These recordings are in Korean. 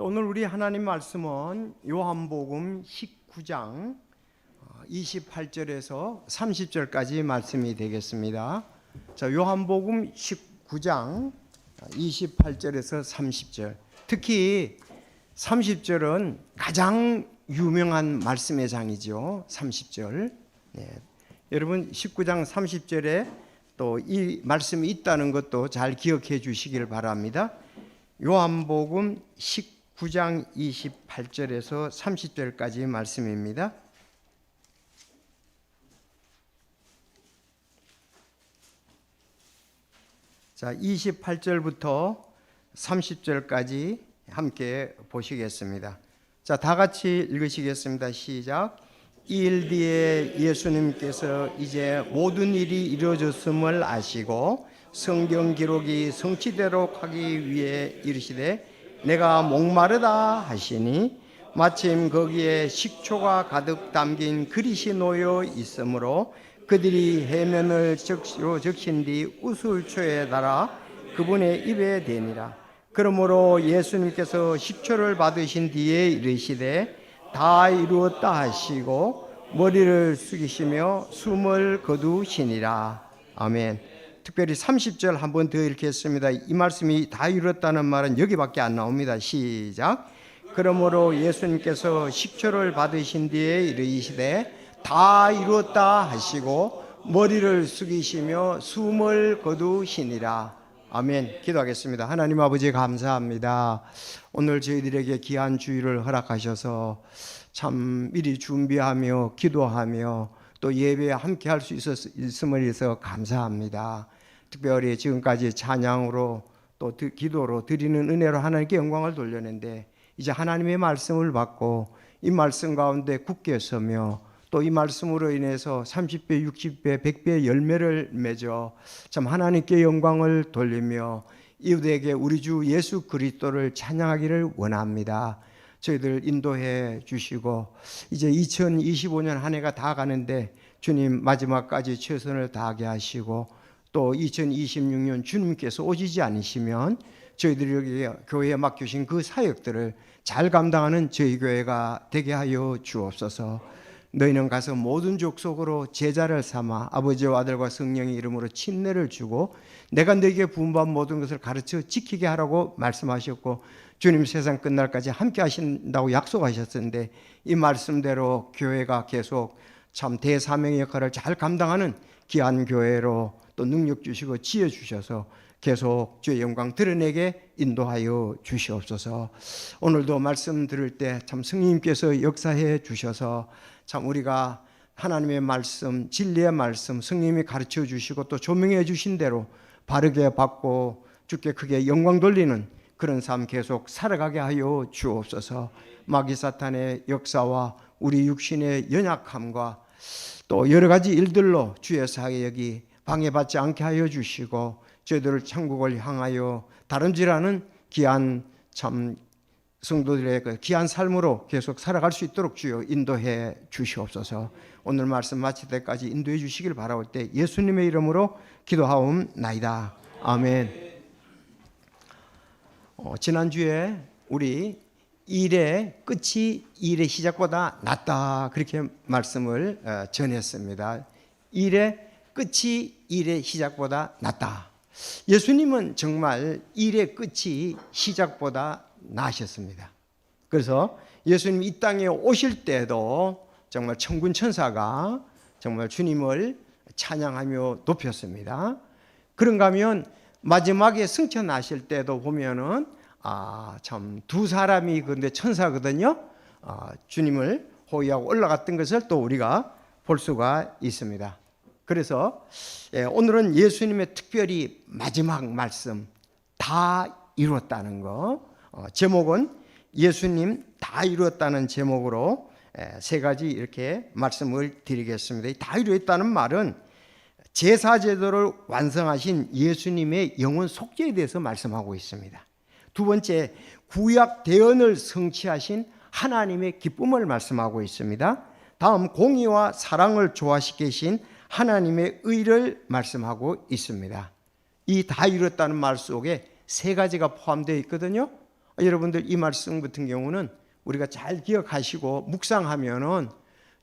오늘 우리 하나님 말씀은 요한복음 19장 28절에서 30절까지 말씀이 되겠습니다. 자, 요한복음 19장 28절에서 30절. 특히 30절은 가장 유명한 말씀의 장이죠. 30절. 네. 여러분 19장 30절에 또 이 말씀이 있다는 것도 잘 기억해 주시길 바랍니다. 요한복음 19장 28절에서 30절까지 말씀입니다. 자, 28절부터 30절까지 함께 보시겠습니다. 자, 다 같이 읽으시겠습니다. 시작. 이 일 뒤에 예수님께서 이제 모든 일이 이루어졌음을 아시고 성경 기록이 성취되도록 하기 위해 이르시되 내가 목마르다 하시니 마침 거기에 식초가 가득 담긴 그릇이 놓여 있으므로 그들이 해면을 적신 뒤 우슬초에 달아 그분의 입에 대니라. 그러므로 예수님께서 식초를 받으신 뒤에 이르시되 다 이루었다 하시고 머리를 숙이시며 숨을 거두시니라. 아멘. 특별히 30절 한 번 더 읽겠습니다. 이 말씀이 다 이루었다는 말은 여기밖에 안 나옵니다. 시작. 그러므로 예수님께서 식초를 받으신 뒤에 이르시되 다 이루었다 하시고 머리를 숙이시며 숨을 거두시니라. 아멘. 기도하겠습니다. 하나님 아버지 감사합니다. 오늘 저희들에게 귀한 주일을 허락하셔서 참 미리 준비하며 기도하며 또 예배에 함께 할 수 있음을 위해서 감사합니다. 특별히 지금까지 찬양으로 또 기도로 드리는 은혜로 하나님께 영광을 돌렸는데 이제 하나님의 말씀을 받고 이 말씀 가운데 굳게 서며 또 이 말씀으로 인해서 30배, 60배, 100배의 열매를 맺어 참 하나님께 영광을 돌리며 이웃에게 우리 주 예수 그리스도를 찬양하기를 원합니다. 저희들 인도해 주시고 이제 2025년 한 해가 다 가는데 주님 마지막까지 최선을 다하게 하시고 또 2026년 주님께서 오시지 않으시면 저희들에게 교회에 맡기신 그 사역들을 잘 감당하는 저희 교회가 되게 하여 주옵소서. 너희는 가서 모든 족속으로 제자를 삼아 아버지와 아들과 성령의 이름으로 침례를 주고 내가 너희에게 부은받은 모든 것을 가르쳐 지키게 하라고 말씀하셨고 주님 세상 끝날까지 함께 하신다고 약속하셨는데 이 말씀대로 교회가 계속 참 대사명의 역할을 잘 감당하는 귀한 교회로 또 능력 주시고 지혜 주셔서 계속 주의 영광 드러내게 인도하여 주시옵소서. 오늘도 말씀 들을 때 참 성령님께서 역사해 주셔서 참 우리가 하나님의 말씀, 진리의 말씀 성령님이 가르쳐 주시고 또 조명해 주신 대로 바르게 받고 주께 크게 영광 돌리는 그런 삶 계속 살아가게 하여 주옵소서. 마귀 사탄의 역사와 우리 육신의 연약함과 또 여러 가지 일들로 주의 사역이 방해받지 않게 하여 주시고 저희들을 천국을 향하여 다름질하는 귀한 참 성도들의 그 귀한 삶으로 계속 살아갈 수 있도록 주여 인도해 주시옵소서. 오늘 말씀 마칠 때까지 인도해 주시길 바라올 때 예수님의 이름으로 기도하옵나이다. 아멘. 지난주에 우리 일의 끝이 일의 시작보다 낫다 그렇게 말씀을 전했습니다. 일의 끝이 일의 시작보다 낫다. 예수님은 정말 일의 끝이 시작보다 나으셨습니다. 그래서 예수님 이 땅에 오실 때도 정말 천군 천사가 정말 주님을 찬양하며 높였습니다. 그런가 하면 마지막에 승천하실 때도 보면은 참 두 사람이 그런데 천사거든요. 주님을 호위하고 올라갔던 것을 또 우리가 볼 수가 있습니다. 그래서 오늘은 예수님의 특별히 마지막 말씀 다 이루었다는 거, 제목은 예수님 다 이루었다는 제목으로 세 가지 이렇게 말씀을 드리겠습니다. 다 이루었다는 말은 제사제도를 완성하신 예수님의 영원 속죄에 대해서 말씀하고 있습니다. 두 번째, 구약 대언을 성취하신 하나님의 기쁨을 말씀하고 있습니다. 다음, 공의와 사랑을 조화시키신 하나님의 의를 말씀하고 있습니다. 이 다 이뤘다는 말 속에 세 가지가 포함되어 있거든요. 여러분들 이 말씀 같은 경우는 우리가 잘 기억하시고 묵상하면은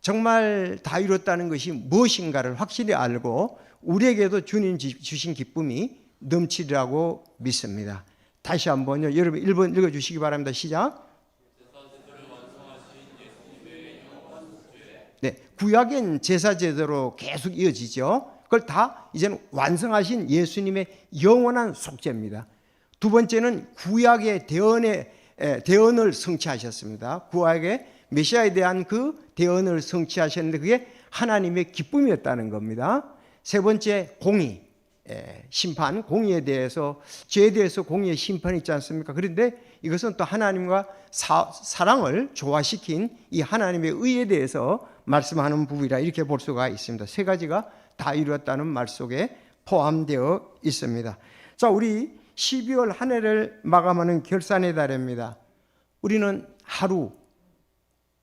정말 다 이뤘다는 것이 무엇인가를 확실히 알고 우리에게도 주님 주신 기쁨이 넘치리라고 믿습니다. 다시 한번요. 여러분 1번 읽어주시기 바랍니다. 시작. 네, 구약엔 제사 제대로 계속 이어지죠. 그걸 다 이제는 완성하신 예수님의 영원한 속죄입니다. 두 번째는 구약의 대언을 성취하셨습니다. 구약의 메시아에 대한 그 대언을 성취하셨는데 그게 하나님의 기쁨이었다는 겁니다. 세 번째, 공의, 심판, 공의에 대해서, 죄에 대해서 공의의 심판이 있지 않습니까? 그런데 이것은 또 하나님과 사랑을 조화시킨 이 하나님의 의에 대해서 말씀하는 부분이라 이렇게 볼 수가 있습니다. 세 가지가 다 이루었다는 말 속에 포함되어 있습니다. 자, 우리 12월 한 해를 마감하는 결산의 달입니다. 우리는 하루,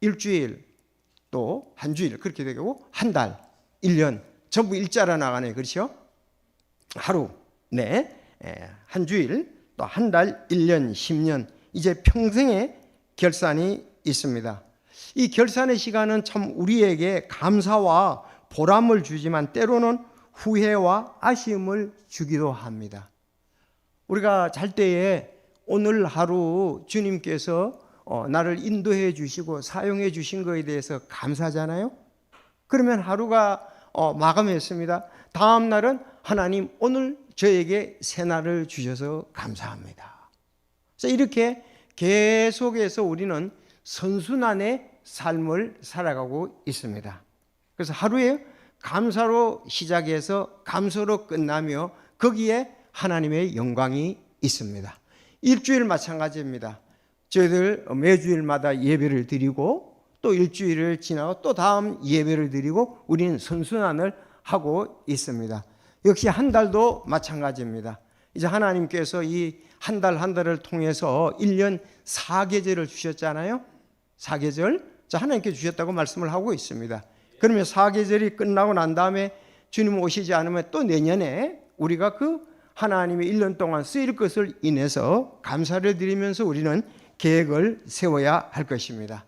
일주일, 또 한 주일 그렇게 되고 한 달, 1년 전부 일자로 나가네요. 그렇죠? 하루, 네, 한 주일, 또 한 달, 1년, 10년 이제 평생의 결산이 있습니다. 이 결산의 시간은 참 우리에게 감사와 보람을 주지만 때로는 후회와 아쉬움을 주기도 합니다. 우리가 잘 때에 오늘 하루 주님께서 나를 인도해 주시고 사용해 주신 것에 대해서 감사하잖아요. 그러면 하루가 마감했습니다. 다음 날은 하나님 오늘 저에게 새날을 주셔서 감사합니다. 그래서 이렇게 계속해서 우리는 선순환의 삶을 살아가고 있습니다. 그래서 하루에 감사로 시작해서 감사로 끝나며 거기에 하나님의 영광이 있습니다. 일주일 마찬가지입니다. 저희들 매주일마다 예배를 드리고 또 일주일을 지나고 또 다음 예배를 드리고 우리는 선순환을 하고 있습니다. 역시 한 달도 마찬가지입니다. 이제 하나님께서 이 한 달 한 달을 통해서 1년 4계절을 주셨잖아요. 4계절. 자, 하나님께 주셨다고 말씀을 하고 있습니다. 그러면 4계절이 끝나고 난 다음에 주님 오시지 않으면 또 내년에 우리가 그 하나님의 1년 동안 쓰일 것을 인해서 감사를 드리면서 우리는 계획을 세워야 할 것입니다.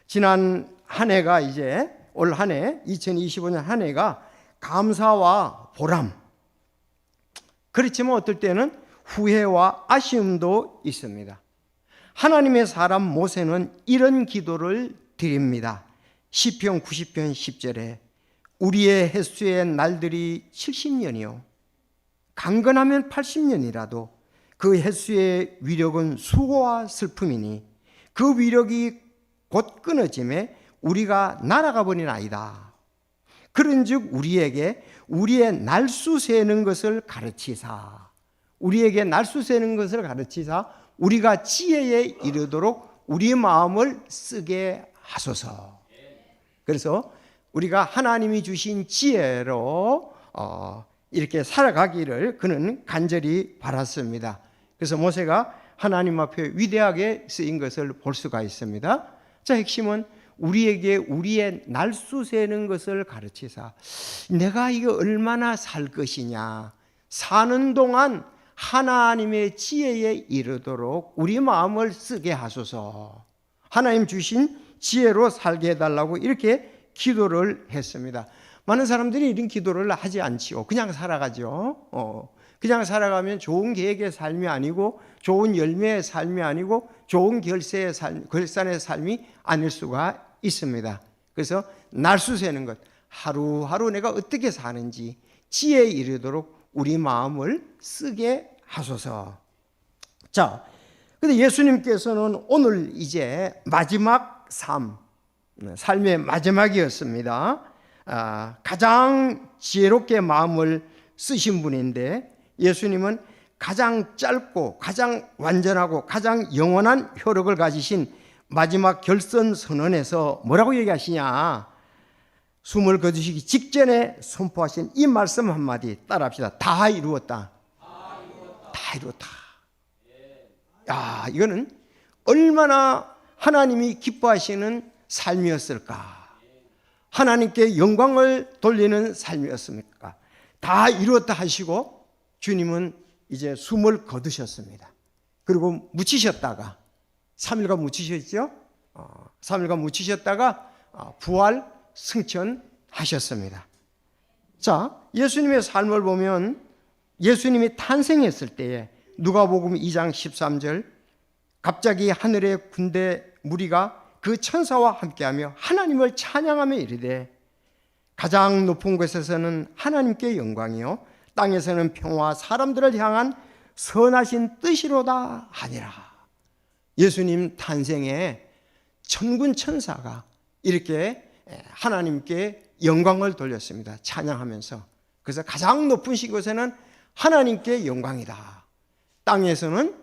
지난 한 해가 이제 올 한 해 2025년 한 해가 감사와 보람, 그렇지만 어떨 때는 후회와 아쉬움도 있습니다. 하나님의 사람 모세는 이런 기도를 드립니다. 시편 90편 10절에 우리의 횟수의 날들이 70년이요 강건하면 80년이라도 그 횟수의 위력은 수고와 슬픔이니 그 위력이 곧 끊어짐에 우리가 날아가 버리나이다. 그런즉 우리에게 우리의 날수 세는 것을 가르치사, 우리에게 날수 세는 것을 가르치사 우리가 지혜에 이르도록 우리 마음을 쓰게 하소서. 그래서 우리가 하나님이 주신 지혜로 이렇게 살아가기를 그는 간절히 바랐습니다. 그래서 모세가 하나님 앞에 위대하게 쓰인 것을 볼 수가 있습니다. 자, 핵심은 우리에게 우리의 날수 세는 것을 가르치사 내가 이거 얼마나 살 것이냐, 사는 동안 하나님의 지혜에 이르도록 우리 마음을 쓰게 하소서. 하나님 주신 지혜로 살게 해달라고 이렇게 기도를 했습니다. 많은 사람들이 이런 기도를 하지 않지요. 그냥 살아가죠. 그냥 살아가면 좋은 계획의 삶이 아니고 좋은 열매의 삶이 아니고 좋은 결산의 삶이 아닐 수가 있습니다. 그래서 날수 세는 것, 하루하루 내가 어떻게 사는지 지혜에 이르도록 우리 마음을 쓰게 하소서. 자, 근데 예수님께서는 오늘 이제 마지막 삶의 마지막이었습니다. 가장 지혜롭게 마음을 쓰신 분인데 예수님은 가장 짧고 가장 완전하고 가장 영원한 효력을 가지신 마지막 결선 선언에서 뭐라고 얘기하시냐, 숨을 거두시기 직전에 선포하신 이 말씀 한마디 따라합시다. 다 이루었다. 다 이루었다. 야, 이거는 얼마나 하나님이 기뻐하시는 삶이었을까, 하나님께 영광을 돌리는 삶이었습니까? 다 이루었다 하시고 주님은 이제 숨을 거두셨습니다. 그리고 묻히셨다가 3일간 묻히셨죠? 3일간 묻히셨다가 부활 승천하셨습니다. 자, 예수님의 삶을 보면 예수님이 탄생했을 때에 누가복음 2장 13절, 갑자기 하늘의 군대 무리가 그 천사와 함께하며 하나님을 찬양하며 이르되 가장 높은 곳에서는 하나님께 영광이요 땅에서는 평화, 사람들을 향한 선하신 뜻이로다 하니라. 예수님 탄생에 천군 천사가 이렇게 하나님께 영광을 돌렸습니다. 찬양하면서. 그래서 가장 높은 곳에는 하나님께 영광이다. 땅에서는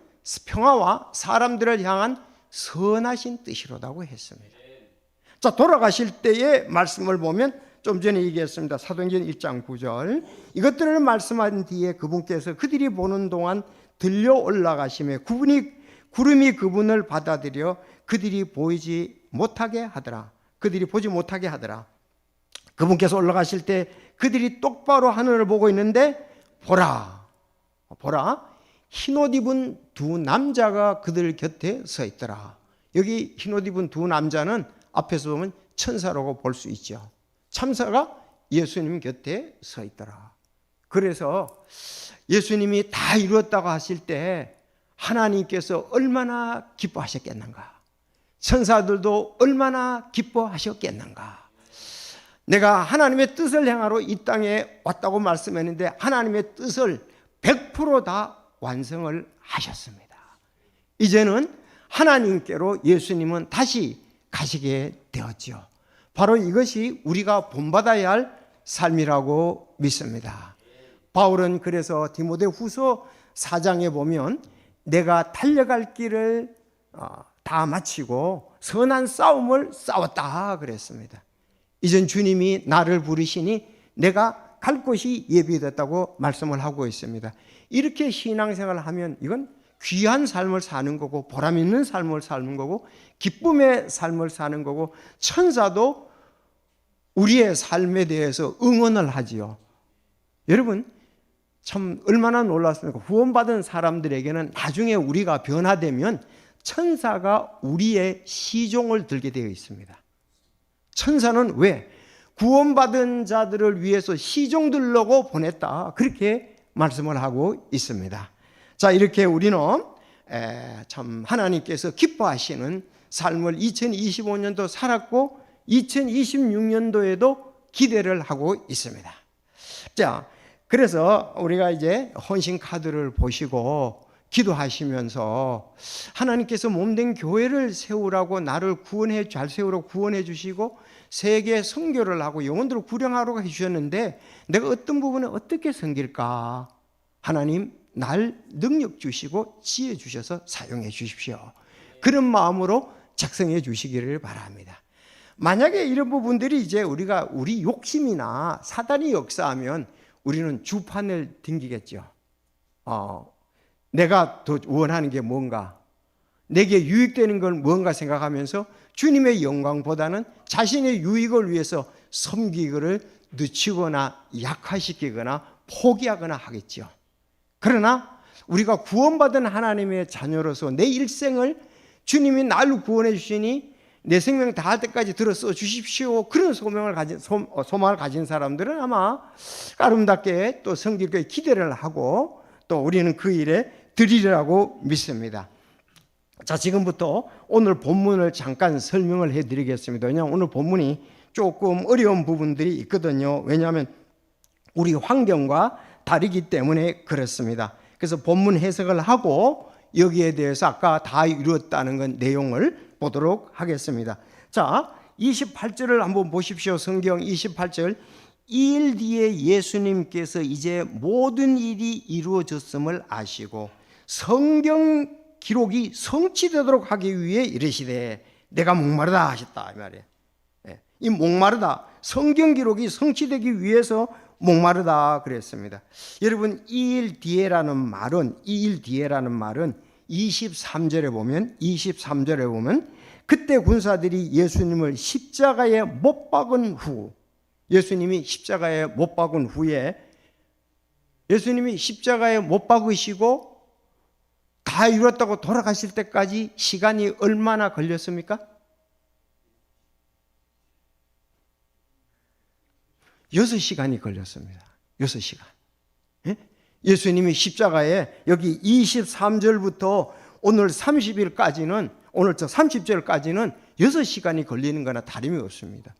평화와 사람들을 향한 선하신 뜻이로다고 했습니다. 자, 돌아가실 때의 말씀을 보면 좀 전에 얘기했습니다. 사도행전 1장 9절. 이것들을 말씀한 뒤에 그분께서 그들이 보는 동안 들려 올라가심에 구름이 그분을 받아들여 그들이 보지 못하게 하더라. 그분께서 올라가실 때 그들이 똑바로 하늘을 보고 있는데 보라 흰옷 입은 두 남자가 그들 곁에 서 있더라. 여기 흰옷 입은 두 남자는 앞에서 보면 천사라고 볼 수 있죠. 천사가 예수님 곁에 서 있더라. 그래서 예수님이 다 이루었다고 하실 때 하나님께서 얼마나 기뻐하셨겠는가, 천사들도 얼마나 기뻐하셨겠는가. 내가 하나님의 뜻을 행하러 이 땅에 왔다고 말씀했는데 하나님의 뜻을 100% 다 완성을 하셨습니다. 이제는 하나님께로 예수님은 다시 가시게 되었죠. 바로 이것이 우리가 본받아야 할 삶이라고 믿습니다. 바울은 그래서 디모데후서 4장에 보면 내가 달려갈 길을 다 마치고 선한 싸움을 싸웠다 그랬습니다. 이젠 주님이 나를 부르시니 내가 갈 곳이 예비됐다고 말씀을 하고 있습니다. 이렇게 신앙생활을 하면 이건 귀한 삶을 사는 거고 보람 있는 삶을 사는 거고 기쁨의 삶을 사는 거고 천사도 우리의 삶에 대해서 응원을 하지요. 여러분 참 얼마나 놀랐습니까? 구원받은 사람들에게는 나중에 우리가 변화되면 천사가 우리의 시종을 들게 되어 있습니다. 천사는 왜? 구원받은 자들을 위해서 시종 들려고 보냈다. 그렇게 말씀을 하고 있습니다. 자, 이렇게 우리는 참 하나님께서 기뻐하시는 삶을 2025년도 살았고 2026년도에도 기대를 하고 있습니다. 자, 그래서 우리가 이제 헌신 카드를 보시고 기도하시면서 하나님께서 몸된 교회를 세우라고 나를 잘 세우라고 구원해 주시고 세계 선교를 하고 영혼들을 구령하라고 해주셨는데 내가 어떤 부분에 어떻게 섬길까? 하나님 날 능력 주시고 지혜 주셔서 사용해 주십시오. 그런 마음으로 작성해 주시기를 바랍니다. 만약에 이런 부분들이 이제 우리 욕심이나 사단이 역사하면 우리는 주판을 튕기겠죠. 내가 더 원하는 게 뭔가, 내게 유익되는 건 뭔가 생각하면서 주님의 영광보다는 자신의 유익을 위해서 섬기기를 늦추거나 약화시키거나 포기하거나 하겠죠. 그러나 우리가 구원받은 하나님의 자녀로서 내 일생을 주님이 날로 구원해 주시니 내 생명 다할 때까지 들어서 주십시오. 그런 소망을 가진 사람들은 아마 아름답게 또 섬기기에 기대를 하고 또 우리는 그 일에 드리라고 믿습니다. 자, 지금부터 오늘 본문을 잠깐 설명을 해드리겠습니다. 왜냐하면 오늘 본문이 조금 어려운 부분들이 있거든요. 왜냐하면 우리 환경과 다르기 때문에 그렇습니다. 그래서 본문 해석을 하고 여기에 대해서 아까 다 이루었다는 건 내용을 보도록 하겠습니다. 자, 28절을 한번 보십시오. 성경 28절. 이 일 뒤에 예수님께서 이제 모든 일이 이루어졌음을 아시고 성경 기록이 성취되도록 하기 위해 이르시되 내가 목마르다 하셨다 이 말이에요. 이 목마르다, 성경 기록이 성취되기 위해서 목마르다 그랬습니다. 여러분 이 일 뒤에라는 말은 23절에 보면 그때 군사들이 예수님을 십자가에 못 박은 후, 예수님이 십자가에 못 박으시고 다 이뤘다고 돌아가실 때까지 시간이 얼마나 걸렸습니까? 6시간이 걸렸습니다. 6시간. 예? 예수님이 십자가에 여기 23절부터 오늘 30일까지는, 오늘 30절까지는 6시간이 걸리는 거나 다름이 없습니다.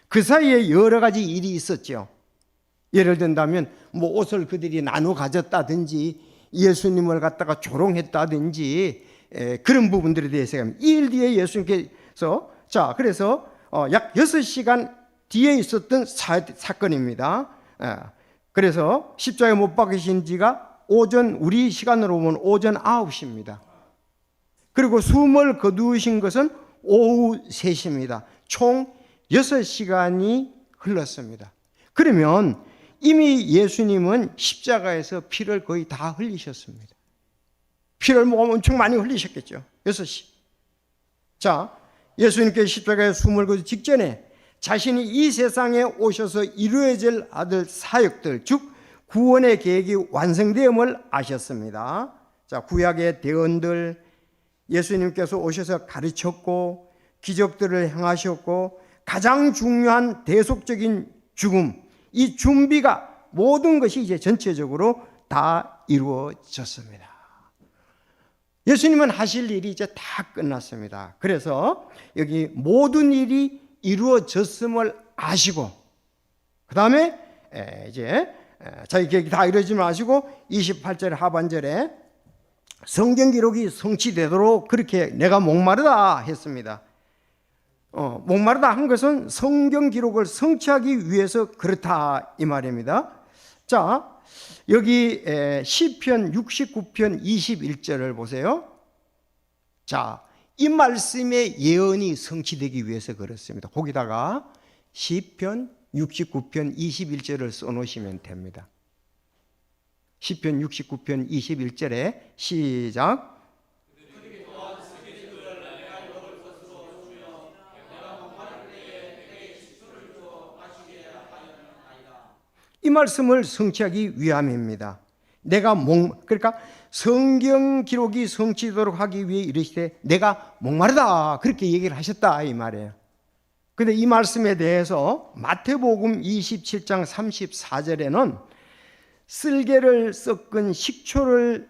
그 사이에 여러 가지 일이 있었죠. 예를 든다면 뭐 옷을 그들이 나눠 가졌다든지 예수님을 갖다가 조롱했다든지 그런 부분들에 대해서 이 일 뒤에 예수님께서 그래서 약 6시간 뒤에 있었던 사건입니다. 그래서 십자가에 못 박히신 지가 오전, 우리 시간으로 보면 오전 9시입니다. 그리고 숨을 거두신 것은 오후 3시입니다. 총 6시간이 흘렀습니다. 그러면 이미 예수님은 십자가에서 피를 거의 다 흘리셨습니다. 피를 엄청 많이 흘리셨겠죠. 6시. 예수님께서 십자가에 숨을 거두기 직전에 자신이 이 세상에 오셔서 이루어질 아들 사역들, 즉 구원의 계획이 완성됨을 아셨습니다. 구약의 대언들, 예수님께서 오셔서 가르쳤고 기적들을 행하셨고 가장 중요한 대속적인 죽음, 이 준비가 모든 것이 이제 전체적으로 다 이루어졌습니다. 예수님은 하실 일이 이제 다 끝났습니다. 그래서 여기 모든 일이 이루어졌음을 아시고, 그 다음에 이제 자기 계획이 다 이루어짐을 아시고 28절 하반절에 성경 기록이 성취되도록 그렇게 내가 목마르다 했습니다. 목마르다 한 것은 성경 기록을 성취하기 위해서 그렇다 이 말입니다. 여기 시편 69편 21절을 보세요. 이 말씀의 예언이 성취되기 위해서 그렇습니다. 거기다가 시편 69편 21절을 써놓으시면 됩니다. 시편 69편 21절에 시작. 이 말씀을 성취하기 위함입니다. 그러니까 성경 기록이 성취되도록 하기 위해 이르시되 내가 목마르다 그렇게 얘기를 하셨다 이 말이에요. 그런데 이 말씀에 대해서 마태복음 27장 34절에는 쓸개를 섞은 식초를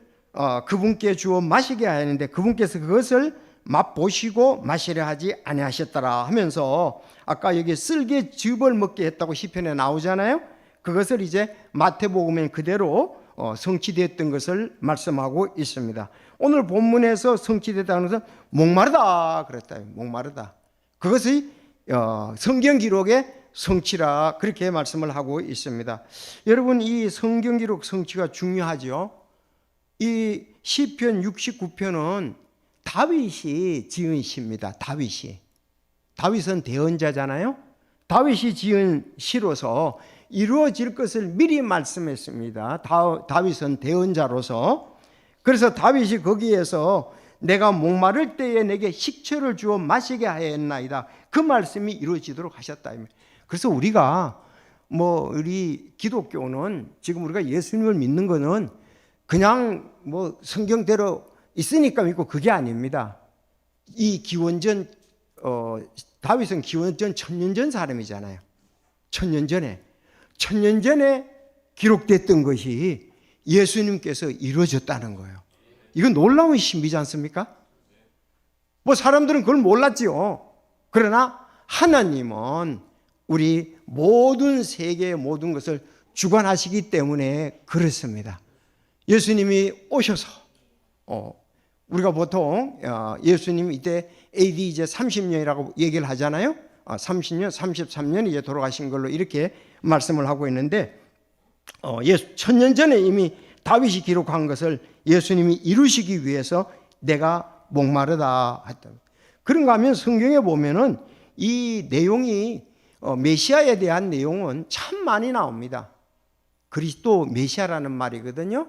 그분께 주어 마시게 하였는데 그분께서 그것을 맛보시고 마시려 하지 아니하셨더라 하면서 아까 여기 쓸개즙을 먹게 했다고 시편에 나오잖아요. 그것을 이제 마태복음에 그대로 성취됐던 것을 말씀하고 있습니다. 오늘 본문에서 성취됐다는 것은 목마르다 그랬다. 목마르다. 그것이 성경 기록의 성취라 그렇게 말씀을 하고 있습니다. 여러분 이 성경 기록 성취가 중요하죠. 이 시편 69편은 다윗이 지은 시입니다. 다윗은 대언자잖아요. 다윗이 지은 시로서 이루어질 것을 미리 말씀했습니다. 다윗은 대언자로서. 그래서 다윗이 거기에서 내가 목마를 때에 내게 식초를 주어 마시게 하였나이다. 그 말씀이 이루어지도록 하셨다. 그래서 우리가 우리 기독교는 지금 우리가 예수님을 믿는 거는 그냥 성경대로 있으니까 믿고 그게 아닙니다. 이 기원전 다윗은 기원전 1000년 전 사람이잖아요. 1000년 전에 기록됐던 것이 예수님께서 이루어졌다는 거예요. 이건 놀라운 신비지 않습니까? 사람들은 그걸 몰랐지요. 그러나 하나님은 우리 모든 세계의 모든 것을 주관하시기 때문에 그렇습니다. 예수님이 오셔서 우리가 보통 예수님이 이때 AD 이제 30년이라고 얘기를 하잖아요. 30년, 33년 이제 돌아가신 걸로 이렇게 말씀을 하고 있는데 1000년 전에 이미 다윗이 기록한 것을 예수님이 이루시기 위해서 내가 목마르다 했다. 그런가 하면 성경에 보면은 이 내용이 메시아에 대한 내용은 참 많이 나옵니다. 그리스도 메시아라는 말이거든요.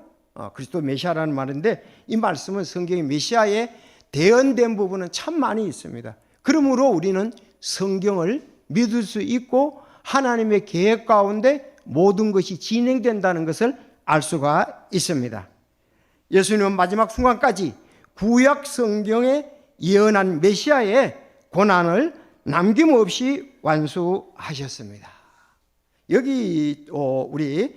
그리스도 메시아라는 말인데 이 말씀은 성경의 메시아에 대언된 부분은 참 많이 있습니다. 그러므로 우리는 성경을 믿을 수 있고 하나님의 계획 가운데 모든 것이 진행된다는 것을 알 수가 있습니다. 예수님은 마지막 순간까지 구약 성경에 예언한 메시아의 고난을 남김없이 완수하셨습니다. 여기 우리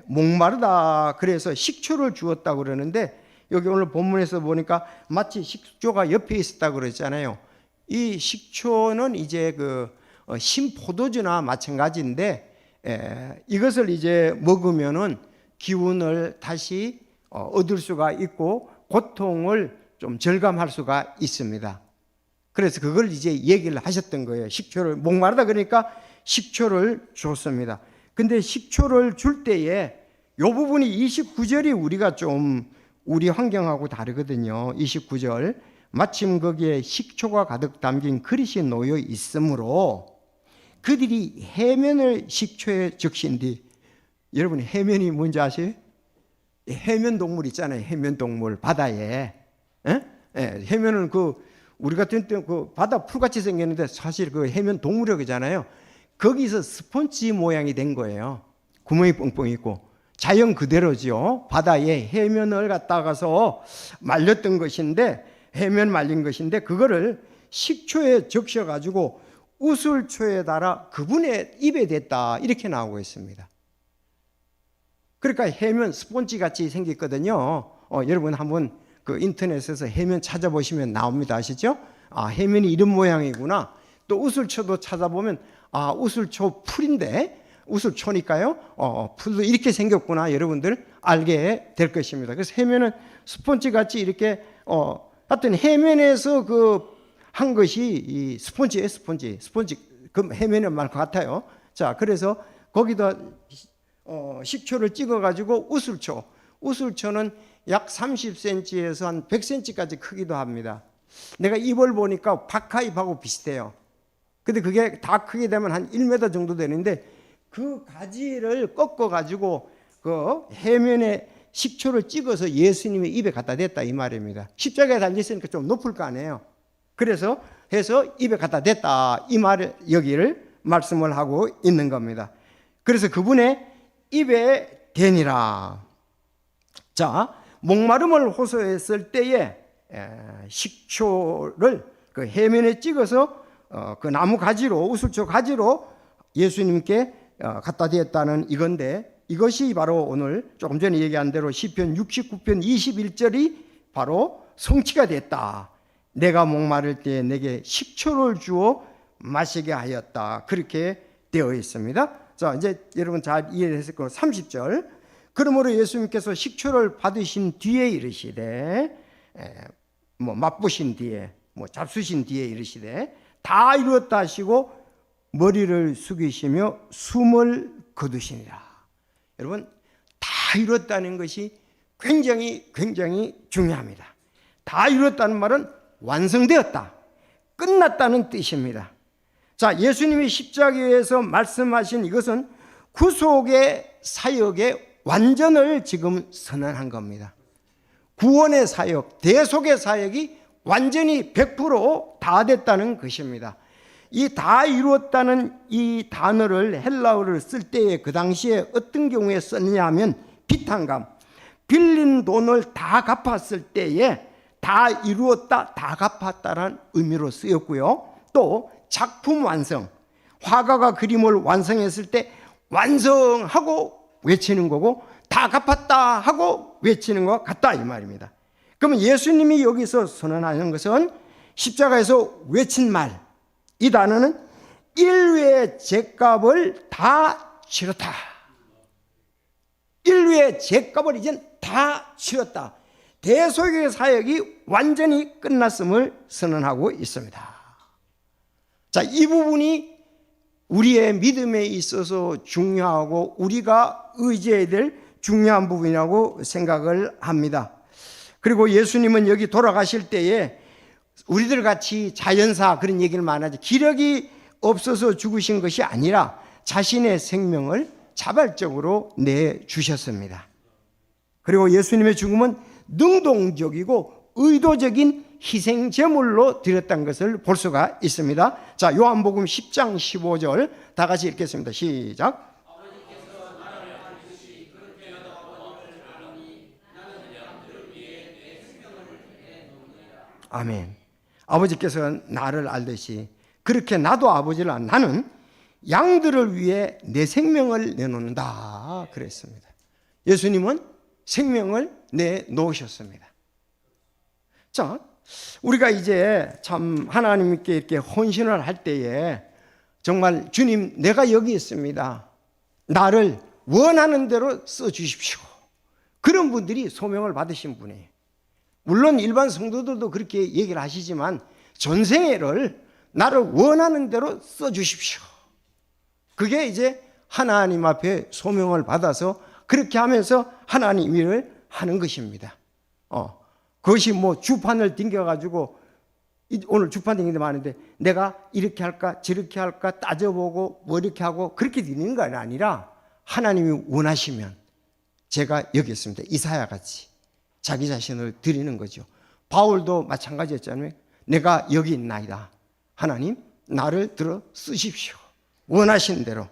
목마르다 그래서 식초를 주었다고 그러는데, 여기 오늘 본문에서 보니까 마치 식초가 옆에 있었다고 그랬잖아요. 이 식초는 이제 그 신포도주나 마찬가지인데, 이것을 이제 먹으면은 기운을 다시 얻을 수가 있고 고통을 좀 절감할 수가 있습니다. 그래서 그걸 이제 얘기를 하셨던 거예요. 식초를, 목마르다 그러니까 식초를 줬습니다. 근데 식초를 줄 때에 이 부분이 29절이 우리가 좀 우리 환경하고 다르거든요. 29절, 마침 거기에 식초가 가득 담긴 그릇이 놓여 있으므로 그들이 해면을 식초에 적신 뒤, 여러분 해면이 뭔지 아세요? 해면 동물 있잖아요. 해면 동물, 바다에. 해면은 우리 같은 때 바다 풀같이 생겼는데 사실 그 해면 동물이잖아요. 거기서 스펀지 모양이 된 거예요. 구멍이 뻥뻥 있고. 자연 그대로죠. 바다에 해면을 갖다가서 말렸던 것인데, 해면 말린 것인데, 그거를 식초에 적셔가지고 우슬초에 달아 그분의 입에 댔다, 이렇게 나오고 있습니다. 그러니까 해면 스펀지 같이 생겼거든요. 여러분 한번 그 인터넷에서 해면 찾아보시면 나옵니다. 아시죠? 해면이 이런 모양이구나. 또 우슬초도 찾아보면 우슬초 풀인데, 우슬초니까요. 풀도 이렇게 생겼구나. 여러분들 알게 될 것입니다. 그래서 해면은 스펀지 같이 이렇게 하여튼 해면에서 한 것이 이 스펀지예요. 스펀지. 그 해면은 말 것 같아요. 자, 그래서 거기다 식초를 찍어가지고 우슬초는 약 30cm에서 한 100cm까지 크기도 합니다. 내가 잎을 보니까 박하잎하고 비슷해요. 근데 그게 다 크게 되면 한 1m 정도 되는데, 그 가지를 꺾어가지고 그 해면에 식초를 찍어서 예수님의 입에 갖다 댔다, 이 말입니다. 십자가에 달려있으니까 좀 높을 거 아니에요. 그래서 해서 입에 갖다 댔다, 이 말을 여기를 말씀을 하고 있는 겁니다. 그래서 그분의 입에 대니라. 자, 목마름을 호소했을 때에 식초를 그 해면에 찍어서 그 나무 가지로, 우슬초 가지로 예수님께 갖다 대었다는 이건데, 이것이 바로 오늘 조금 전에 얘기한 대로 시편 69편 21절이 바로 성취가 됐다. 내가 목마를 때 내게 식초를 주어 마시게 하였다. 그렇게 되어 있습니다. 자, 이제 여러분 잘 이해했을 거예요. 30절. 그러므로 예수님께서 식초를 받으신 뒤에 이르시되, 맛보신 뒤에, 잡수신 뒤에 이르시되, 다 이루었다 하시고 머리를 숙이시며 숨을 거두시니라. 여러분, 다 이루었다는 것이 굉장히 중요합니다. 다 이루었다는 말은 완성되었다, 끝났다는 뜻입니다. 자, 예수님이 십자가에서 말씀하신 이것은 구속의 사역의 완전을 지금 선언한 겁니다. 구원의 사역, 대속의 사역이 완전히 100% 됐다는 것입니다. 이 다 이루었다는 이 단어를 헬라어를 쓸 때에 그 당시에 어떤 경우에 썼느냐 하면 비탄감, 빌린 돈을 다 갚았을 때에 다 이루었다, 다 갚았다라는 의미로 쓰였고요. 또 작품 완성, 화가가 그림을 완성했을 때 완성하고 외치는 거고, 다 갚았다 하고 외치는 것 같다, 이 말입니다. 그러면 예수님이 여기서 선언하는 것은 십자가에서 외친 말, 이 단어는 인류의 죄값을 다 치렀다. 인류의 죄값을 이젠 다 치렀다. 대속의 사역이 완전히 끝났음을 선언하고 있습니다. 자, 이 부분이 우리의 믿음에 있어서 중요하고 우리가 의지해야 될 중요한 부분이라고 생각을 합니다. 그리고 예수님은 여기 돌아가실 때에 우리들 같이 자연사 그런 얘기를 많이 하죠. 기력이 없어서 죽으신 것이 아니라 자신의 생명을 자발적으로 내주셨습니다. 그리고 예수님의 죽음은 능동적이고 의도적인 희생 제물로 드렸다는 것을 볼 수가 있습니다. 자, 요한복음 10장 15절 다 같이 읽겠습니다. 시작. 아멘. 아버지께서 나를 알듯이 그렇게 나도 아버지를 나는 양들을 위해 내 생명을 내놓는다 그랬습니다. 예수님은 생명을 내놓으셨습니다. 자, 우리가 이제 참 하나님께 이렇게 헌신을 할 때에 정말 주님 내가 여기 있습니다. 나를 원하는 대로 써주십시오. 그런 분들이 소명을 받으신 분이에요. 물론 일반 성도들도 그렇게 얘기를 하시지만 전생애를 나를 원하는 대로 써주십시오. 그게 이제 하나님 앞에 소명을 받아서 그렇게 하면서 하나님 일을 하는 것입니다. 그것이 뭐 주판을 딩겨가지고 오늘 주판 딩기도 많은데 내가 이렇게 할까 저렇게 할까 따져보고 뭐 이렇게 하고 그렇게 되는 건 아니라 하나님이 원하시면 제가 여기 있습니다. 이사야 같이 자기 자신을 드리는 거죠. 바울도 마찬가지였잖아요. 내가 여기 있나이다. 하나님 나를 들어 쓰십시오. 원하신 대로.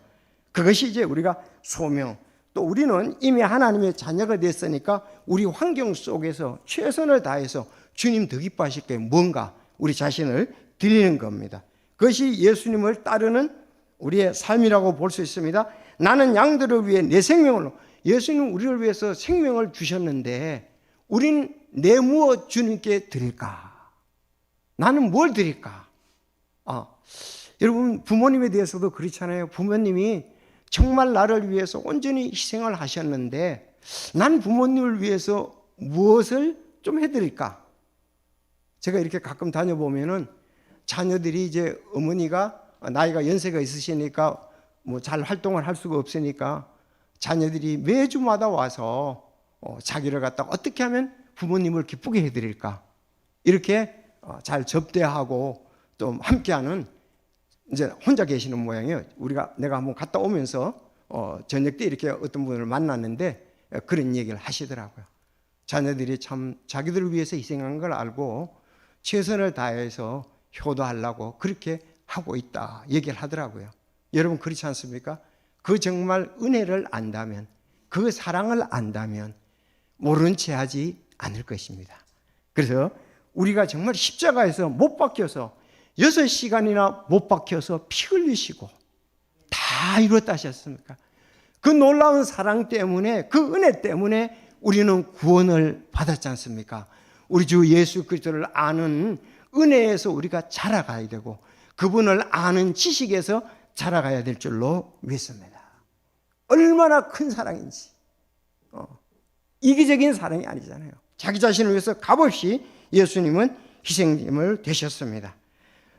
그것이 이제 우리가 소명. 또 우리는 이미 하나님의 자녀가 됐으니까 우리 환경 속에서 최선을 다해서 주님 더 기뻐하실 게 뭔가 우리 자신을 드리는 겁니다. 그것이 예수님을 따르는 우리의 삶이라고 볼 수 있습니다. 나는 양들을 위해 내 생명을, 예수님 우리를 위해서 생명을 주셨는데 우린 내 무엇 주님께 드릴까? 나는 뭘 드릴까? 여러분 부모님에 대해서도 그렇잖아요. 부모님이 정말 나를 위해서 온전히 희생을 하셨는데 난 부모님을 위해서 무엇을 좀 해드릴까? 제가 이렇게 가끔 다녀보면은 자녀들이 이제 어머니가 나이가 연세가 있으시니까 뭐 잘 활동을 할 수가 없으니까 자녀들이 매주마다 와서 자기를 갖다가 어떻게 하면 부모님을 기쁘게 해드릴까? 이렇게 잘 접대하고 좀 함께하는 이제 혼자 계시는 모양이에요. 내가 한번 갔다 오면서 저녁 때 이렇게 어떤 분을 만났는데 그런 얘기를 하시더라고요. 자녀들이 참 자기들을 위해서 희생한 걸 알고 최선을 다해서 효도하려고 그렇게 하고 있다 얘기를 하더라고요. 여러분 그렇지 않습니까? 그 정말 은혜를 안다면, 그 사랑을 안다면 모른 채 하지 않을 것입니다. 그래서 우리가 정말 십자가에서 못 박혀서 6시간이나 못 박혀서 피 흘리시고 다 이뤘다 하셨습니까? 그 놀라운 사랑 때문에, 그 은혜 때문에 우리는 구원을 받았지 않습니까? 우리 주 예수 그리스도를 아는 은혜에서 우리가 자라가야 되고 그분을 아는 지식에서 자라가야 될 줄로 믿습니다. 얼마나 큰 사랑인지. 이기적인 사랑이 아니잖아요. 자기 자신을 위해서 값없이 예수님은 희생님을 되셨습니다.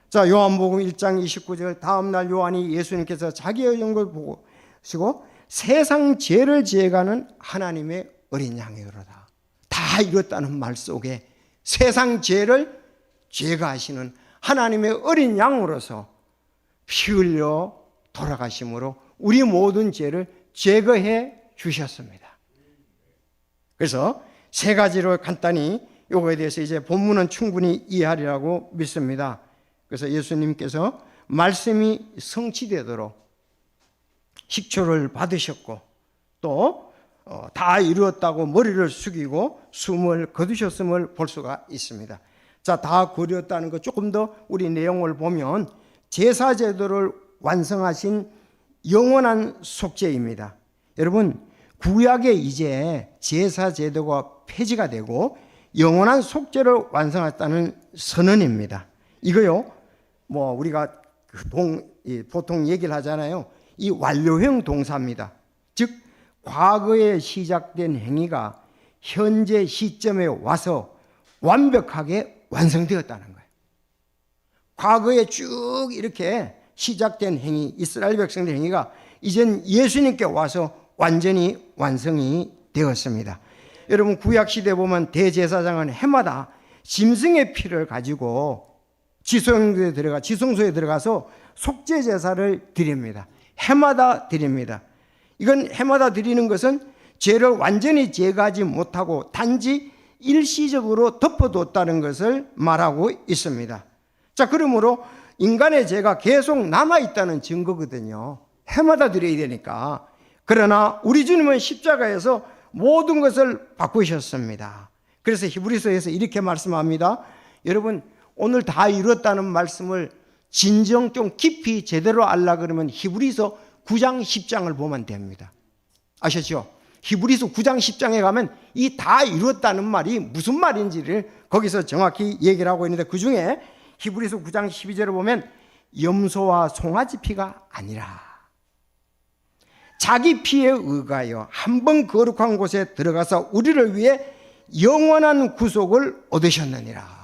자, 요한복음 1장 29절 다음날 요한이 예수님께서 자기의 영광을 보시고 세상 죄를 지어가는 하나님의 어린 양이로다. 다 이뤘다는 말 속에 세상 죄를 제거하시는 하나님의 어린 양으로서 피 흘려 돌아가심으로 우리 모든 죄를 제거해 주셨습니다. 그래서 세 가지로 간단히 요거에 대해서 이제 본문은 충분히 이해하리라고 믿습니다. 그래서 예수님께서 말씀이 성취되도록 식초를 받으셨고 또 다 이루었다고 머리를 숙이고 숨을 거두셨음을 볼 수가 있습니다. 자, 다 거두었다는 거 조금 더 우리 내용을 보면 제사제도를 완성하신 영원한 속죄입니다. 여러분 구약에 이제 제사제도가 폐지가 되고 영원한 속죄를 완성했다는 선언입니다. 이거요 뭐 우리가 보통 얘기를 하잖아요. 이 완료형 동사입니다. 즉 과거에 시작된 행위가 현재 시점에 와서 완벽하게 완성되었다는 거예요. 과거에 쭉 이렇게 시작된 행위, 이스라엘 백성의 행위가 이젠 예수님께 와서 완전히 완성이 되었습니다. 여러분 구약시대에 보면 대제사장은 해마다 짐승의 피를 가지고 지성소에 들어가서 속죄제사를 드립니다. 해마다 드립니다. 이건 해마다 드리는 것은 죄를 완전히 제거하지 못하고 단지 일시적으로 덮어뒀다는 것을 말하고 있습니다. 자, 그러므로 인간의 죄가 계속 남아있다는 증거거든요. 해마다 드려야 되니까. 그러나 우리 주님은 십자가에서 모든 것을 바꾸셨습니다. 그래서 히브리서에서 이렇게 말씀합니다. 여러분 오늘 다 이뤘다는 말씀을 진정 좀 깊이 제대로 알라 그러면 히브리서 9장 10장을 보면 됩니다. 아셨죠? 히브리서 9장 10장에 가면 이 다 이뤘다는 말이 무슨 말인지를 거기서 정확히 얘기를 하고 있는데, 그 중에 히브리서 9장 12절을 보면 염소와 송아지 피가 아니라 자기 피에 의하여 한 번 거룩한 곳에 들어가서 우리를 위해 영원한 구속을 얻으셨느니라.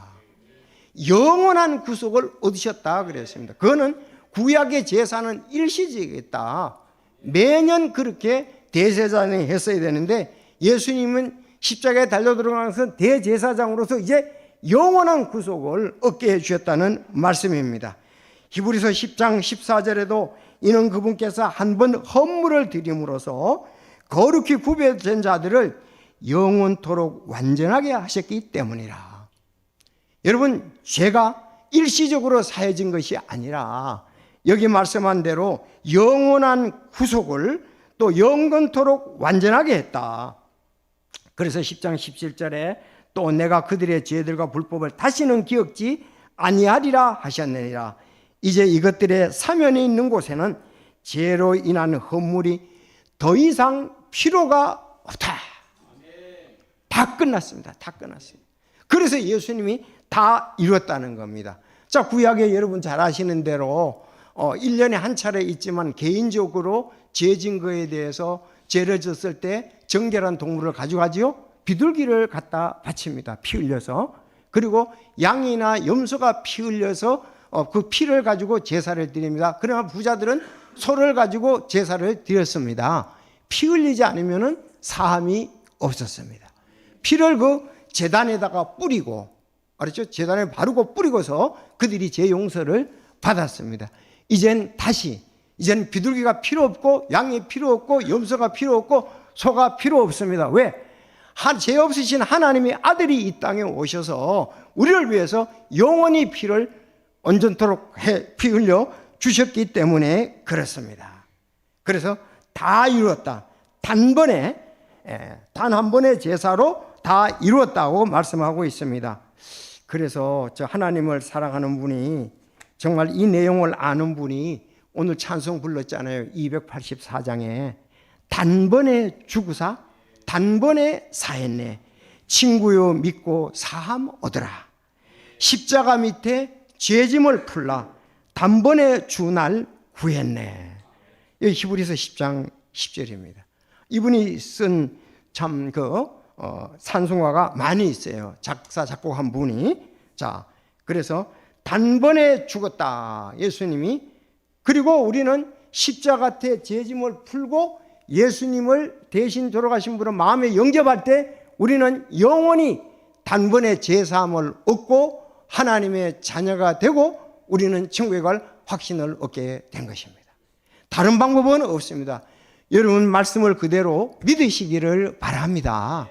영원한 구속을 얻으셨다 그랬습니다. 그거는 구약의 제사는 일시적이었다. 매년 그렇게 대제사장이 했어야 되는데 예수님은 십자가에 달려 들어가서 대제사장으로서 이제 영원한 구속을 얻게 해주셨다는 말씀입니다. 히브리서 10장 14절에도 이는 그분께서 한 번 헌물을 드림으로써 거룩히 구별된 자들을 영원토록 완전하게 하셨기 때문이라. 여러분, 죄가 일시적으로 사해진 것이 아니라 여기 말씀한 대로 영원한 구속을 또 영원토록 완전하게 했다. 그래서 10장 17절에 또 내가 그들의 죄들과 불법을 다시는 기억지 아니하리라 하셨느니라. 이제 이것들의 사면에 있는 곳에는 죄로 인한 헌물이 더 이상 필요가 없다. 다 끝났습니다. 다 끝났습니다. 그래서 예수님이 다 이뤘다는 겁니다. 자, 구약에 여러분 잘 아시는 대로 1년에 한 차례 있지만 개인적으로 죄 증거에 대해서 죄를 졌을 때 정결한 동물을 가져가지요. 비둘기를 갖다 바칩니다. 피 흘려서. 그리고 양이나 염소가 피 흘려서 그 피를 가지고 제사를 드립니다. 그러나 부자들은 소를 가지고 제사를 드렸습니다. 피 흘리지 않으면 사함이 없었습니다. 피를 그 제단에다가 뿌리고, 알았죠? 제단에 바르고 뿌리고서 그들이 죄 용서를 받았습니다. 이젠 비둘기가 필요 없고 양이 필요 없고 염소가 필요 없고 소가 필요 없습니다. 왜? 죄 없으신 하나님의 아들이 이 땅에 오셔서 우리를 위해서 영원히 피를 온전토록 피 흘려 주셨기 때문에 그렇습니다. 그래서 다 이루었다. 단 한 번의 제사로 다 이루었다고 말씀하고 있습니다. 그래서 저 하나님을 사랑하는 분이, 정말 이 내용을 아는 분이 오늘 찬송 불렀잖아요. 284장에 단번에 죽으사 단번에 사했네. 친구요 믿고 사함 얻으라. 십자가 밑에 죄짐을 풀라. 단번에 주 날 구했네. 여기 히브리서 10장 10절입니다. 이분이 쓴 참 찬송가가 많이 있어요. 작사 작곡한 분이. 자, 그래서 단번에 죽었다 예수님이. 그리고 우리는 십자가에 죄짐을 풀고 예수님을 대신 돌아가신 분을 마음에 영접할 때 우리는 영원히 단번에 죄사함을 얻고 하나님의 자녀가 되고 우리는 천국에 갈 확신을 얻게 된 것입니다. 다른 방법은 없습니다. 여러분 말씀을 그대로 믿으시기를 바랍니다.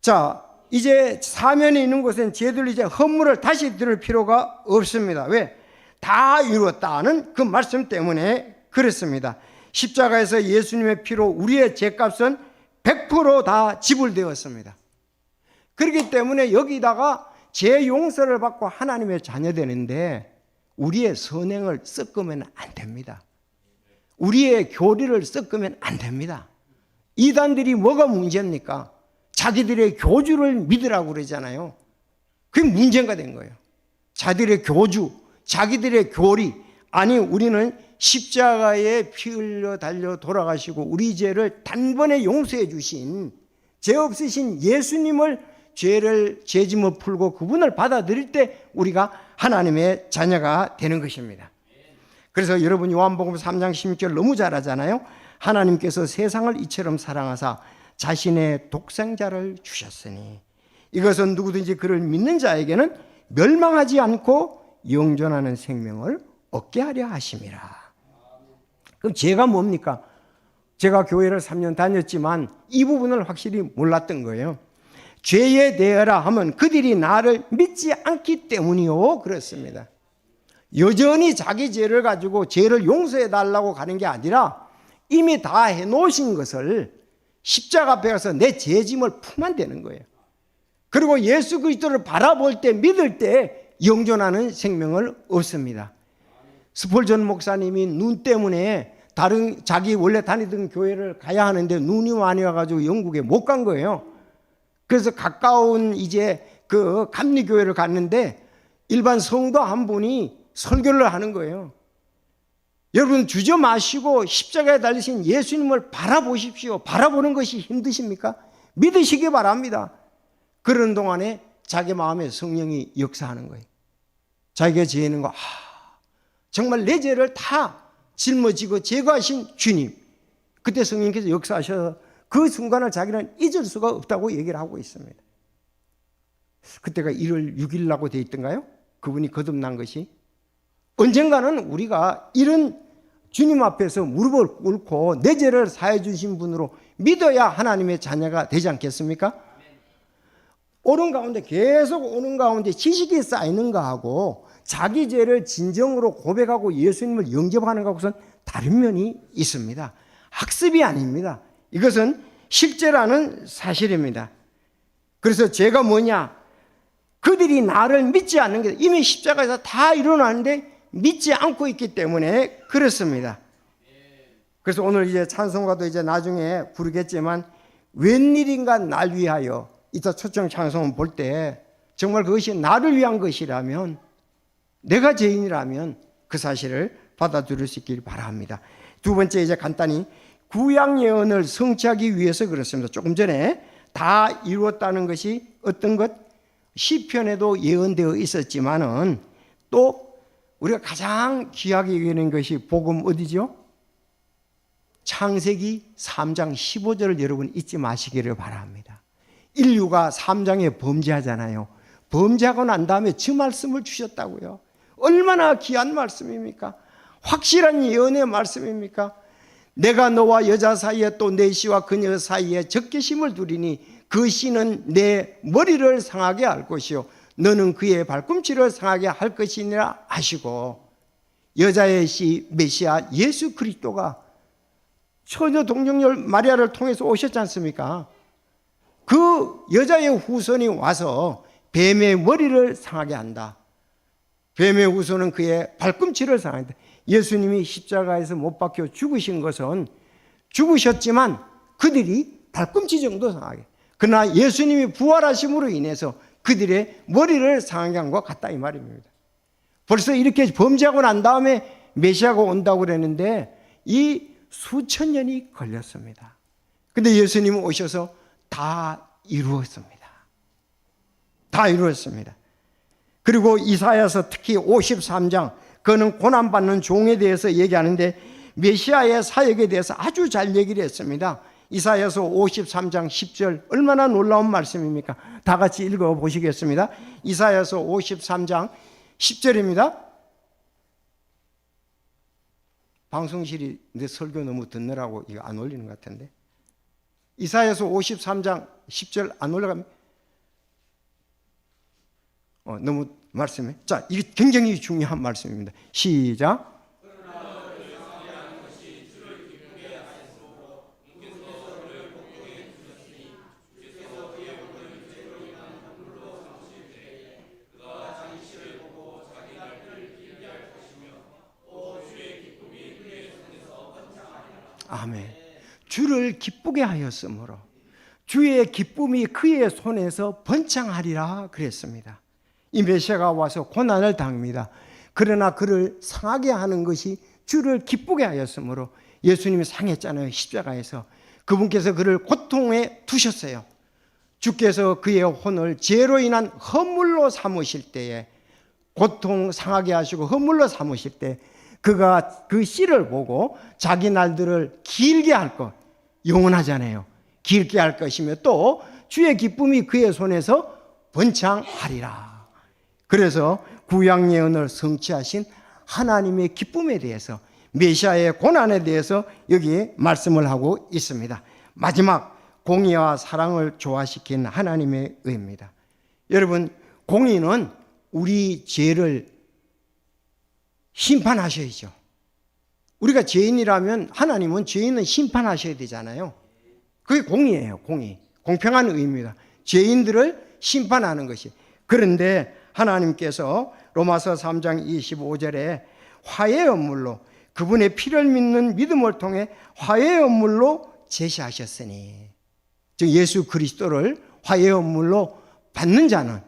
자, 이제 사면에 있는 곳엔 죄들 이제 헌물을 다시 들을 필요가 없습니다. 왜? 다 이루었다는 그 말씀 때문에 그렇습니다. 십자가에서 예수님의 피로 우리의 죄값은 100% 지불되었습니다. 그렇기 때문에 여기다가 죄 용서를 받고 하나님의 자녀 되는데 우리의 선행을 섞으면 안 됩니다. 우리의 교리를 섞으면 안 됩니다. 이단들이 뭐가 문제입니까? 자기들의 교주를 믿으라고 그러잖아요. 그게 문제가 된 거예요. 자기들의 교주, 자기들의 교리. 아니, 우리는 십자가에 피 흘려 달려 돌아가시고 우리 죄를 단번에 용서해 주신 죄 없으신 예수님을 죄짐을 풀고 그분을 받아들일 때 우리가 하나님의 자녀가 되는 것입니다. 그래서 여러분 요한복음 3장 16절 너무 잘 하잖아요. 하나님께서 세상을 이처럼 사랑하사 자신의 독생자를 주셨으니 이것은 누구든지 그를 믿는 자에게는 멸망하지 않고 영존하는 생명을 얻게 하려 하심이라. 그럼 죄가 뭡니까? 제가 교회를 3년 다녔지만 이 부분을 확실히 몰랐던 거예요. 죄에 대하라 하면 그들이 나를 믿지 않기 때문이요 그렇습니다. 여전히 자기 죄를 가지고 죄를 용서해 달라고 가는 게 아니라 이미 다 해놓으신 것을 십자가 앞에 가서 내 죄짐을 풀면 되는 거예요. 그리고 예수 그리스도를 바라볼 때, 믿을 때 영존하는 생명을 얻습니다. 스폴전 목사님이 눈 때문에 자기 원래 다니던 교회를 가야 하는데 눈이 많이 와가지고 영국에 못 간 거예요. 그래서 가까운 이제 그 감리교회를 갔는데 일반 성도 한 분이 설교를 하는 거예요. 여러분, 주저 마시고 십자가에 달리신 예수님을 바라보십시오. 바라보는 것이 힘드십니까? 믿으시기 바랍니다. 그런 동안에 자기 마음에 성령이 역사하는 거예요. 자기가 지은 거, 정말 내 죄를 다 짊어지고 제거하신 주님. 그때 성령께서 역사하셔서 그 순간을 자기는 잊을 수가 없다고 얘기를 하고 있습니다. 그때가 1월 6일이라고 되어 있던가요? 그분이 거듭난 것이. 언젠가는 우리가 이런 주님 앞에서 무릎을 꿇고 내 죄를 사해 주신 분으로 믿어야 하나님의 자녀가 되지 않겠습니까? 오는 가운데, 계속 오는 가운데 지식이 쌓이는 거하고 자기 죄를 진정으로 고백하고 예수님을 영접하는 것은 다른 면이 있습니다. 학습이 아닙니다. 이것은 실제라는 사실입니다. 그래서 죄가 뭐냐? 그들이 나를 믿지 않는 게, 이미 십자가에서 다 일어나는데 믿지 않고 있기 때문에 그렇습니다. 그래서 오늘 이제 찬송가도 이제 나중에 부르겠지만, 웬일인가 날 위하여, 이따 초청 찬송을 볼 때 정말 그것이 나를 위한 것이라면, 내가 죄인이라면 그 사실을 받아들일 수 있길 바랍니다. 두 번째, 이제 간단히 구약 예언을 성취하기 위해서 그렇습니다. 조금 전에 다 이루었다는 것이 어떤 것? 시편에도 예언되어 있었지만은 또 우리가 가장 귀하게 여기는 것이 복음 어디죠? 창세기 3장 15절을 여러분 잊지 마시기를 바랍니다. 인류가 3장에 범죄하잖아요. 범죄하고 난 다음에 저 말씀을 주셨다고요. 얼마나 귀한 말씀입니까? 확실한 예언의 말씀입니까? 내가 너와 여자 사이에 또 내 씨와 그녀 사이에 적개심을 두리니 그 씨는 내 머리를 상하게 할 것이요 너는 그의 발꿈치를 상하게 할 것이니라 하시고, 여자의 씨 메시아 예수 그리스도가 처녀 동정녀 마리아를 통해서 오셨지 않습니까? 그 여자의 후손이 와서 뱀의 머리를 상하게 한다. 뱀의 후손은 그의 발꿈치를 상한다. 예수님이 십자가에서 못 박혀 죽으신 것은 죽으셨지만 그들이 발꿈치 정도 상하게, 그러나 예수님이 부활하심으로 인해서 그들의 머리를 상하게 한 것 같다 이 말입니다. 벌써 이렇게 범죄하고 난 다음에 메시아가 온다고 그랬는데 이 수천 년이 걸렸습니다. 근데 예수님은 오셔서 다 이루었습니다. 다 이루었습니다. 그리고 이사야서 특히 53장, 그는 고난받는 종에 대해서 얘기하는데 메시아의 사역에 대해서 아주 잘 얘기를 했습니다. 이사야서 53장 10절, 얼마나 놀라운 말씀입니까? 다 같이 읽어보시겠습니다. 이사야서 53장 10절입니다. 방송실이 내 설교 너무 듣느라고 이거 안 올리는 것 같은데, 이사야서 53장 10절 안 올라갑니다. 너무 말씀해. 자, 이게 굉장히 중요한 말씀입니다. 시작. 아멘. 주를 기쁘게 하였으므로 주의 기쁨이 그의 손에서 번창하리라 그랬습니다. 이 메시아가 와서 고난을 당합니다. 그러나 그를 상하게 하는 것이 주를 기쁘게 하였으므로 예수님이 상했잖아요. 십자가에서 그분께서 그를 고통에 두셨어요. 주께서 그의 혼을 죄로 인한 허물로 삼으실 때에, 고통 상하게 하시고 허물로 삼으실 때 그가 그 씨를 보고 자기 날들을 길게 할 것, 영원하잖아요. 길게 할 것이며 또 주의 기쁨이 그의 손에서 번창하리라. 그래서 구약 예언을 성취하신 하나님의 기쁨에 대해서, 메시아의 고난에 대해서 여기에 말씀을 하고 있습니다. 마지막, 공의와 사랑을 조화시킨 하나님의 의입니다. 여러분, 공의는 우리 죄를 심판하셔야죠. 우리가 죄인이라면 하나님은 죄인은 심판하셔야 되잖아요. 그게 공의예요. 공의. 공평한 의입니다. 죄인들을 심판하는 것이. 그런데 하나님께서 로마서 3장 25절에 화해의 언물로, 그분의 피를 믿는 믿음을 통해 화해의 언물로 제시하셨으니, 즉 예수 그리스도를 화해의 언물로 받는 자는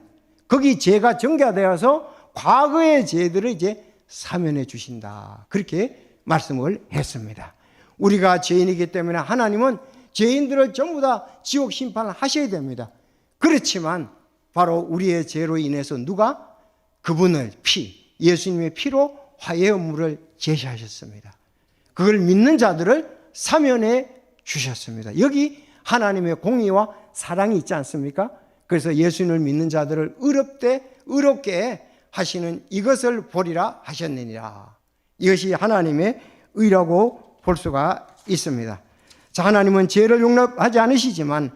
거기 죄가 정결되어서 과거의 죄들을 이제 사면해 주신다, 그렇게 말씀을 했습니다. 우리가 죄인이기 때문에 하나님은 죄인들을 전부 다 지옥 심판을 하셔야 됩니다. 그렇지만 바로 우리의 죄로 인해서 누가 그분의 피, 예수님의 피로 화해의 언물을 제시하셨습니다. 그걸 믿는 자들을 사면해 주셨습니다. 여기 하나님의 공의와 사랑이 있지 않습니까? 그래서 예수님을 믿는 자들을 의롭게 하시는 이것을 보리라 하셨느니라. 이것이 하나님의 의라고 볼 수가 있습니다. 자, 하나님은 죄를 용납하지 않으시지만,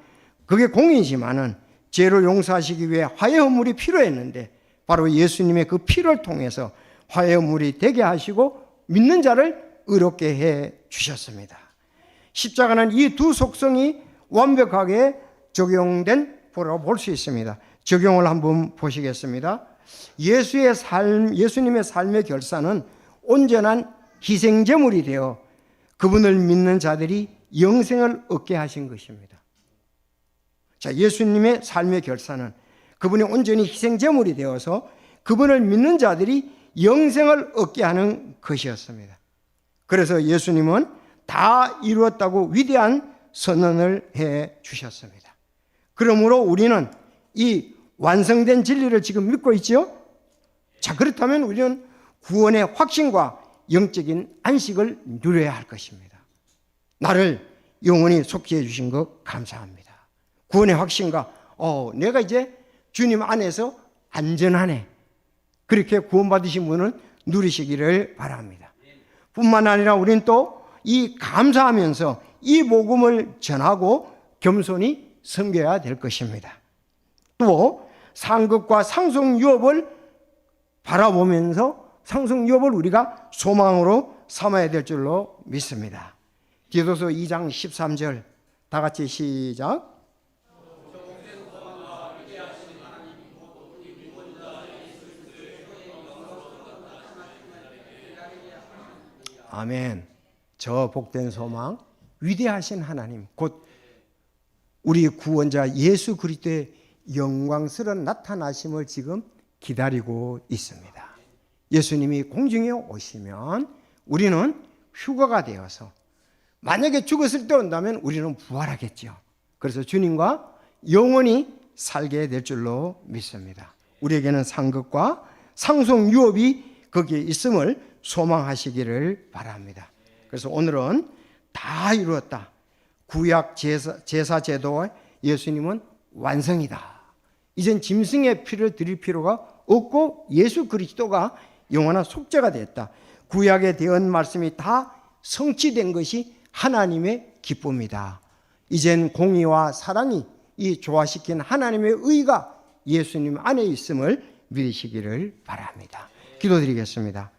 그게 공의지만은 죄를 용서하시기 위해 화해 헌물이 필요했는데 바로 예수님의 그 피를 통해서 화해 헌물이 되게 하시고 믿는 자를 의롭게 해 주셨습니다. 십자가는 이 두 속성이 완벽하게 적용된 보라고 볼 수 있습니다. 적용을 한번 보시겠습니다. 예수님의 삶의 결사는 온전한 희생제물이 되어 그분을 믿는 자들이 영생을 얻게 하신 것입니다. 자, 예수님의 삶의 결사는 그분이 온전히 희생제물이 되어서 그분을 믿는 자들이 영생을 얻게 하는 것이었습니다. 그래서 예수님은 다 이루었다고 위대한 선언을 해 주셨습니다. 그러므로 우리는 이 완성된 진리를 지금 믿고 있죠? 자, 그렇다면 우리는 구원의 확신과 영적인 안식을 누려야 할 것입니다. 나를 영원히 속죄해 주신 것 감사합니다. 구원의 확신과 내가 이제 주님 안에서 안전하네, 그렇게 구원받으신 분은 누리시기를 바랍니다. 뿐만 아니라 우리는 또 이 감사하면서 이 복음을 전하고 겸손히 섬겨야 될 것입니다. 또 상급과 상속 유업을 바라보면서 상속 유업을 우리가 소망으로 삼아야 될 줄로 믿습니다. 디도서 2장 13절 다 같이 시작. 아멘. 저 복된 소망, 위대하신 하나님, 곧 우리 구원자 예수 그리스도의 영광스러운 나타나심을 지금 기다리고 있습니다. 예수님이 공중에 오시면 우리는 휴거가 되어서, 만약에 죽었을 때 온다면 우리는 부활하겠죠. 그래서 주님과 영원히 살게 될 줄로 믿습니다. 우리에게는 상급과 상속 유업이 거기에 있음을 소망하시기를 바랍니다. 그래서 오늘은 다 이루었다. 구약 제사 제도와 예수님은 완성이다. 이젠 짐승의 피를 드릴 필요가 없고 예수 그리스도가 영원한 속죄가 됐다. 구약에 대한 말씀이 다 성취된 것이 하나님의 기쁨이다. 이젠 공의와 사랑이 이 조화시킨 하나님의 의가 예수님 안에 있음을 믿으시기를 바랍니다. 기도드리겠습니다.